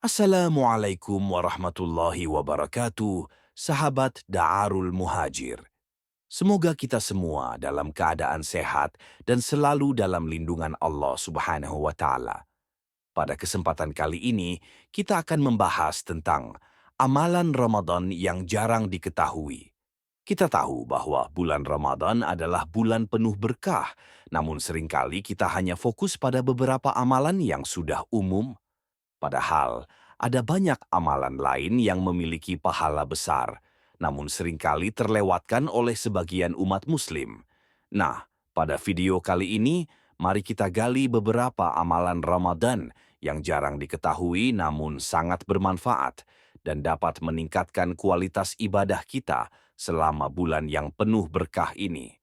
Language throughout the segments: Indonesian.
Assalamualaikum warahmatullahi wabarakatuh, sahabat Da'arul Muhajir. Semoga kita semua dalam keadaan sehat dan selalu dalam lindungan Allah Subhanahu wa Ta'ala. Pada kesempatan kali ini, kita akan membahas tentang amalan Ramadan yang jarang diketahui. Kita tahu bahwa bulan Ramadan adalah bulan penuh berkah, namun seringkali kita hanya fokus pada beberapa amalan yang sudah umum. Padahal, ada banyak amalan lain yang memiliki pahala besar, namun seringkali terlewatkan oleh sebagian umat muslim. Nah, pada video kali ini, mari kita gali beberapa amalan Ramadan yang jarang diketahui namun sangat bermanfaat dan dapat meningkatkan kualitas ibadah kita selama bulan yang penuh berkah ini.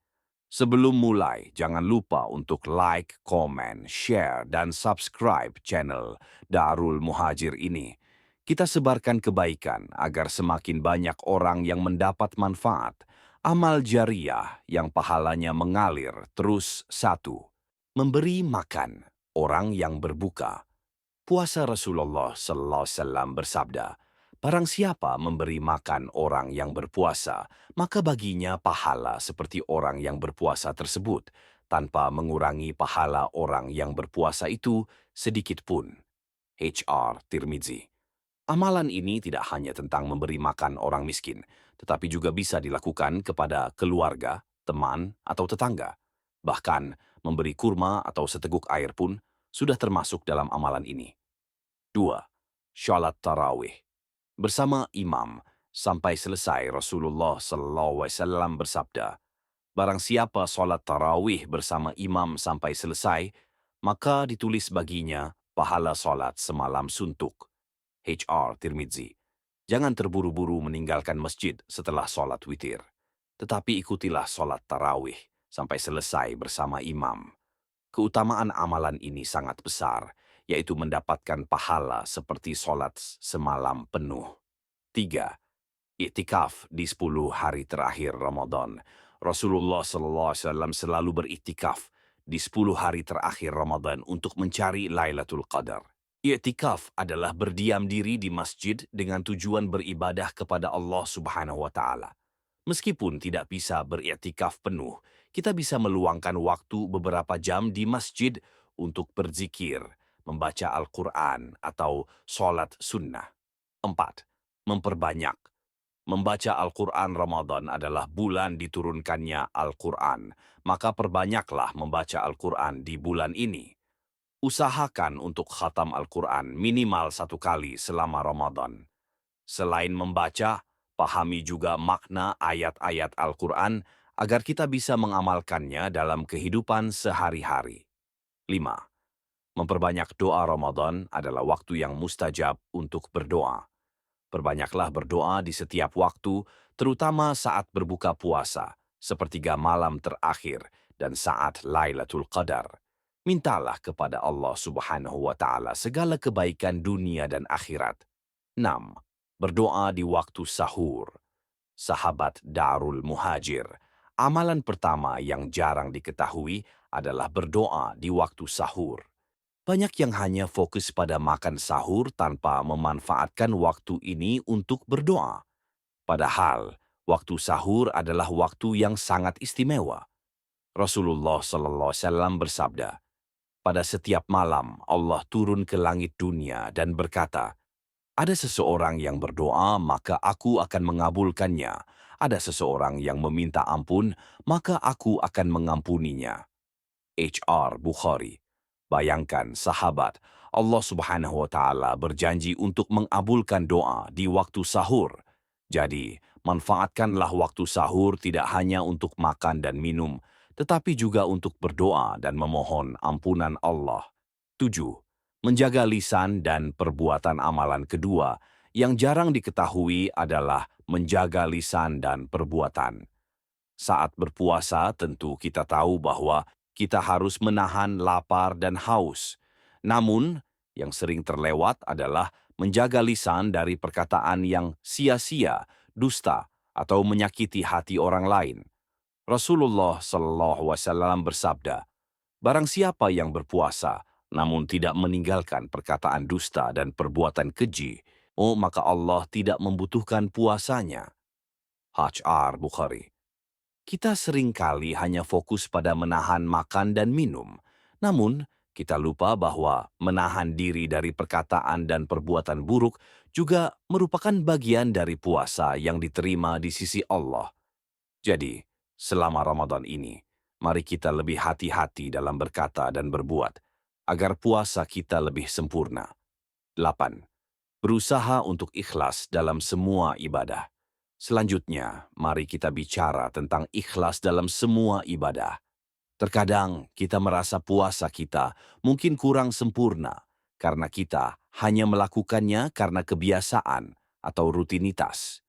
Sebelum mulai, jangan lupa untuk like, komen, share, dan subscribe channel Darul Muhajir ini. Kita sebarkan kebaikan agar semakin banyak orang yang mendapat manfaat. Amal jariah yang pahalanya mengalir terus. 1. Memberi makan orang yang berbuka. Puasa Rasulullah SAW bersabda, "Barang siapa memberi makan orang yang berpuasa, maka baginya pahala seperti orang yang berpuasa tersebut, tanpa mengurangi pahala orang yang berpuasa itu sedikit pun." HR Tirmizi. Amalan ini tidak hanya tentang memberi makan orang miskin, tetapi juga bisa dilakukan kepada keluarga, teman, atau tetangga. Bahkan, memberi kurma atau seteguk air pun sudah termasuk dalam amalan ini. 2. Shalat tarawih. Bersama imam sampai selesai Rasulullah SAW bersabda, "Barang siapa sholat tarawih bersama imam sampai selesai, maka ditulis baginya pahala sholat semalam suntuk." HR Tirmizi. Jangan terburu-buru meninggalkan masjid setelah sholat witir, tetapi ikutilah sholat tarawih sampai selesai bersama imam. Keutamaan amalan ini sangat besar, yaitu mendapatkan pahala seperti sholat semalam penuh. 3. Iktikaf di 10 hari terakhir Ramadan. Rasulullah SAW selalu beriktikaf di 10 hari terakhir Ramadan untuk mencari Lailatul Qadar. Iktikaf adalah berdiam diri di masjid dengan tujuan beribadah kepada Allah Subhanahu wa Ta'ala. Meskipun tidak bisa beriktikaf penuh, kita bisa meluangkan waktu beberapa jam di masjid untuk berzikir, membaca Al-Quran, atau sholat sunnah. 4. Memperbanyak. Membaca Al-Quran. Ramadan adalah bulan diturunkannya Al-Quran, maka perbanyaklah membaca Al-Quran di bulan ini. Usahakan untuk khatam Al-Quran minimal 1 kali selama Ramadan. Selain membaca, pahami juga makna ayat-ayat Al-Quran agar kita bisa mengamalkannya dalam kehidupan sehari-hari. 5. Memperbanyak doa. Ramadan adalah waktu yang mustajab untuk berdoa. Perbanyaklah berdoa di setiap waktu, terutama saat berbuka puasa, sepertiga malam terakhir, dan saat Lailatul Qadar. Mintalah kepada Allah Subhanahu wa Ta'ala segala kebaikan dunia dan akhirat. 6. Berdoa di waktu sahur. Sahabat Darul Muhajir, amalan pertama yang jarang diketahui adalah berdoa di waktu sahur. Banyak yang hanya fokus pada makan sahur tanpa memanfaatkan waktu ini untuk berdoa. Padahal, waktu sahur adalah waktu yang sangat istimewa. Rasulullah SAW bersabda, "Pada setiap malam Allah turun ke langit dunia dan berkata, ada seseorang yang berdoa, maka aku akan mengabulkannya. Ada seseorang yang meminta ampun, maka aku akan mengampuninya." HR Bukhari. Bayangkan, sahabat, Allah Subhanahu wa Ta'ala berjanji untuk mengabulkan doa di waktu sahur. Jadi, manfaatkanlah waktu sahur tidak hanya untuk makan dan minum, tetapi juga untuk berdoa dan memohon ampunan Allah. 7. Menjaga lisan dan perbuatan. Amalan kedua yang jarang diketahui adalah menjaga lisan dan perbuatan. Saat berpuasa, tentu kita tahu bahwa kita harus menahan lapar dan haus. Namun, yang sering terlewat adalah menjaga lisan dari perkataan yang sia-sia, dusta, atau menyakiti hati orang lain. Rasulullah SAW bersabda, "Barang siapa yang berpuasa, namun tidak meninggalkan perkataan dusta dan perbuatan keji, maka Allah tidak membutuhkan puasanya. H.R. Bukhari. Kita seringkali hanya fokus pada menahan makan dan minum, namun kita lupa bahwa menahan diri dari perkataan dan perbuatan buruk juga merupakan bagian dari puasa yang diterima di sisi Allah. Jadi, selama Ramadan ini, mari kita lebih hati-hati dalam berkata dan berbuat, agar puasa kita lebih sempurna. 8. Berusaha untuk ikhlas dalam semua ibadah. Selanjutnya, mari kita bicara tentang ikhlas dalam semua ibadah. Terkadang kita merasa puasa kita mungkin kurang sempurna karena kita hanya melakukannya karena kebiasaan atau rutinitas.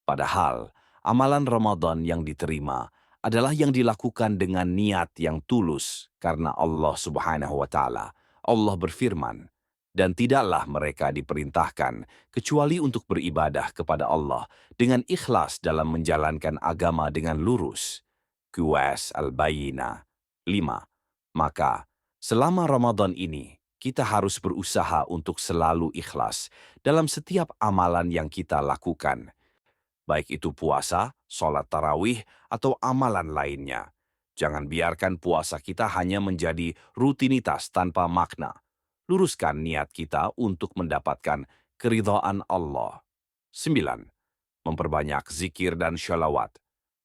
Padahal, amalan Ramadan yang diterima adalah yang dilakukan dengan niat yang tulus karena Allah Subhanahu wa Ta'ala. Allah berfirman, "Dan tidaklah mereka diperintahkan kecuali untuk beribadah kepada Allah dengan ikhlas dalam menjalankan agama dengan lurus." QS Al-Bayyinah 5. Maka, selama Ramadan ini, kita harus berusaha untuk selalu ikhlas dalam setiap amalan yang kita lakukan, baik itu puasa, sholat tarawih, atau amalan lainnya. Jangan biarkan puasa kita hanya menjadi rutinitas tanpa makna. Luruskan niat kita untuk mendapatkan keridhaan Allah. 9. Memperbanyak zikir dan sholawat.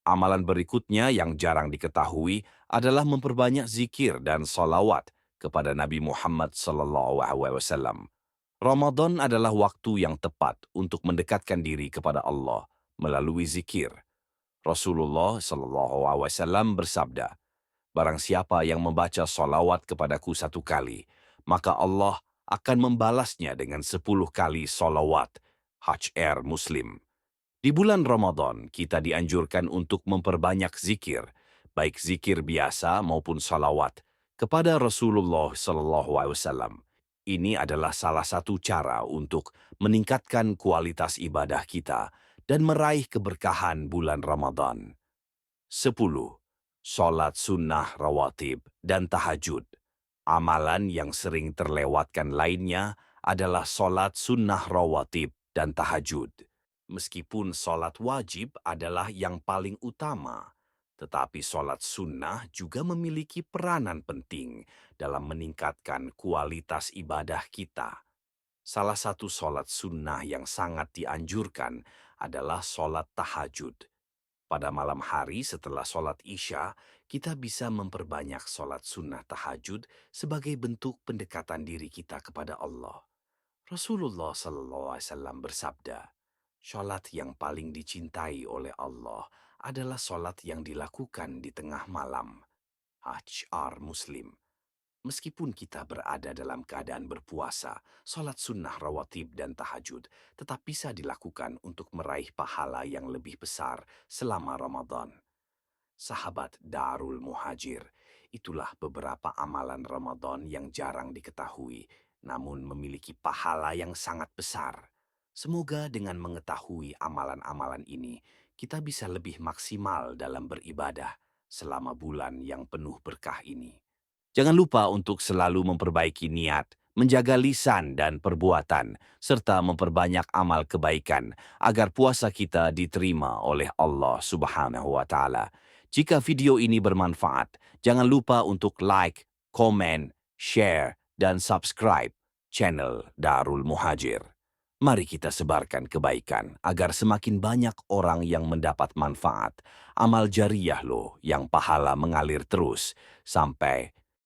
Amalan berikutnya yang jarang diketahui adalah memperbanyak zikir dan sholawat kepada Nabi Muhammad SAW. Ramadan adalah waktu yang tepat untuk mendekatkan diri kepada Allah melalui zikir. Rasulullah SAW bersabda, "Barang siapa yang membaca sholawat kepadaku 1 kali, maka Allah akan membalasnya dengan 10 kali sholawat." H.R. Muslim. Di bulan Ramadan, kita dianjurkan untuk memperbanyak zikir, baik zikir biasa maupun sholawat, kepada Rasulullah SAW. Ini adalah salah satu cara untuk meningkatkan kualitas ibadah kita dan meraih keberkahan bulan Ramadan. 10. Sholat sunnah rawatib dan tahajud. Amalan yang sering terlewatkan lainnya adalah sholat sunnah rawatib dan tahajud. Meskipun sholat wajib adalah yang paling utama, tetapi sholat sunnah juga memiliki peranan penting dalam meningkatkan kualitas ibadah kita. Salah satu sholat sunnah yang sangat dianjurkan adalah sholat tahajud. Pada malam hari setelah sholat Isya, kita bisa memperbanyak sholat sunnah tahajud sebagai bentuk pendekatan diri kita kepada Allah. Rasulullah SAW bersabda, "Sholat yang paling dicintai oleh Allah adalah sholat yang dilakukan di tengah malam." H.R. Muslim. Meskipun kita berada dalam keadaan berpuasa, sholat sunnah rawatib dan tahajud tetap bisa dilakukan untuk meraih pahala yang lebih besar selama Ramadan. Sahabat Darul Muhajir, itulah beberapa amalan Ramadan yang jarang diketahui, namun memiliki pahala yang sangat besar. Semoga dengan mengetahui amalan-amalan ini, kita bisa lebih maksimal dalam beribadah selama bulan yang penuh berkah ini. Jangan lupa untuk selalu memperbaiki niat, menjaga lisan dan perbuatan, serta memperbanyak amal kebaikan agar puasa kita diterima oleh Allah Subhanahu wa Ta'ala. Jika video ini bermanfaat, jangan lupa untuk like, komen, share, dan subscribe channel Darul Muhajir. Mari kita sebarkan kebaikan agar semakin banyak orang yang mendapat manfaat. Amal jariyah loh yang pahala mengalir terus sampai